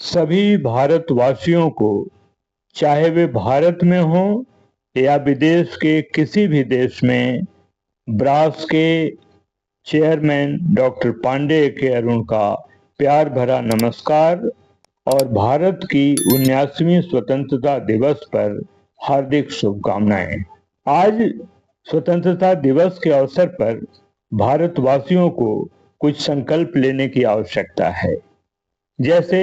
सभी भारतवासियों को, चाहे वे भारत में हों या विदेश के किसी भी देश में, ब्रास के चेयरमैन डॉक्टर पांडेय के अरुण का प्यार भरा नमस्कार और भारत की 79वीं स्वतंत्रता दिवस पर हार्दिक शुभकामनाएं। आज स्वतंत्रता दिवस के अवसर पर भारतवासियों को कुछ संकल्प लेने की आवश्यकता है। जैसे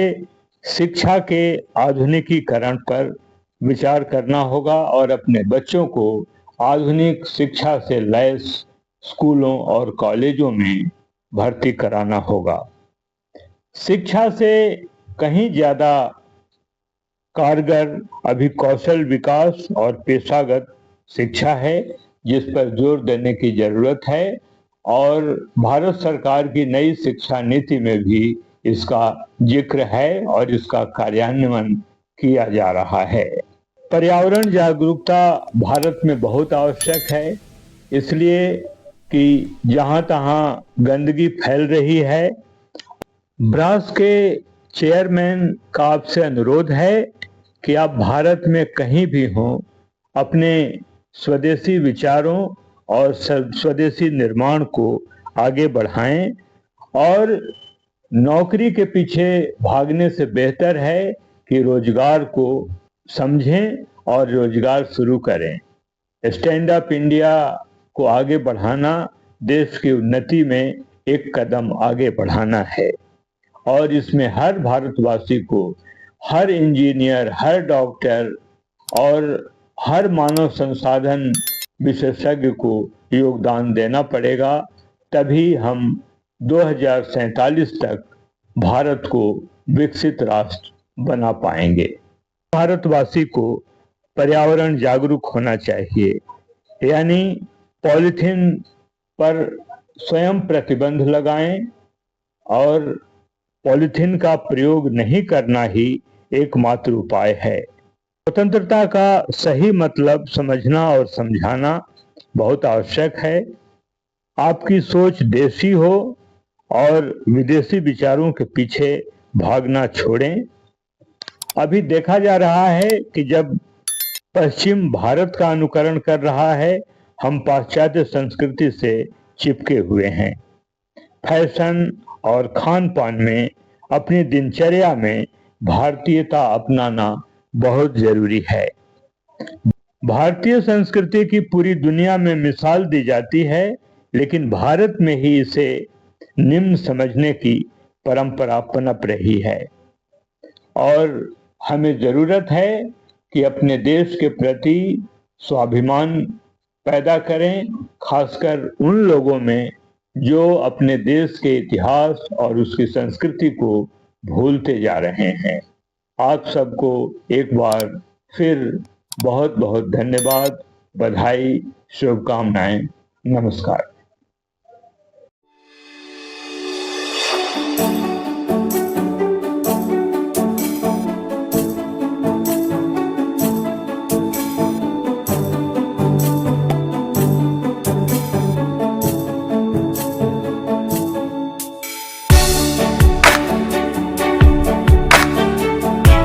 शिक्षा के आधुनिकीकरण पर विचार करना होगा और अपने बच्चों को आधुनिक शिक्षा से लैस स्कूलों और कॉलेजों में भर्ती कराना होगा। शिक्षा से कहीं ज्यादा कारगर अभी कौशल विकास और पेशागत शिक्षा है, जिस पर जोर देने की जरूरत है और भारत सरकार की नई शिक्षा नीति में भी इसका जिक्र है और इसका कार्यान्वयन किया जा रहा है। पर्यावरण जागरूकता भारत में बहुत आवश्यक है, इसलिए कि जहां तहां गंदगी फैल रही है। ब्रास के चेयरमैन का आपसे अनुरोध है कि आप भारत में कहीं भी हों, अपने स्वदेशी विचारों और स्वदेशी निर्माण को आगे बढ़ाएं और नौकरी के पीछे भागने से बेहतर है कि रोजगार को समझें और रोजगार शुरू करें। स्टैंड अप इंडिया को आगे बढ़ाना देश की उन्नति में एक कदम आगे बढ़ाना है और इसमें हर भारतवासी को, हर इंजीनियर, हर डॉक्टर और हर मानव संसाधन विशेषज्ञ को योगदान देना पड़ेगा। तभी हम 2047 तक भारत को विकसित राष्ट्र बना पाएंगे। भारतवासी को पर्यावरण जागरूक होना चाहिए, यानी पॉलीथीन पर स्वयं प्रतिबंध लगाएं और पॉलीथीन का प्रयोग नहीं करना ही एकमात्र उपाय है। स्वतंत्रता का सही मतलब समझना और समझाना बहुत आवश्यक है। आपकी सोच देशी हो और विदेशी विचारों के पीछे भागना छोड़ें। अभी देखा जा रहा है कि जब पश्चिम भारत का अनुकरण कर रहा है, हम पाश्चात्य संस्कृति से चिपके हुए हैं। फैशन और खान पान में, अपनी दिनचर्या में भारतीयता अपनाना बहुत जरूरी है। भारतीय संस्कृति की पूरी दुनिया में मिसाल दी जाती है, लेकिन भारत में ही इसे निम्न समझने की परंपरा पनप रही है और हमें जरूरत है कि अपने देश के प्रति स्वाभिमान पैदा करें, खासकर उन लोगों में जो अपने देश के इतिहास और उसकी संस्कृति को भूलते जा रहे हैं। आप सबको एक बार फिर बहुत बहुत धन्यवाद, बधाई, शुभकामनाएं, नमस्कार।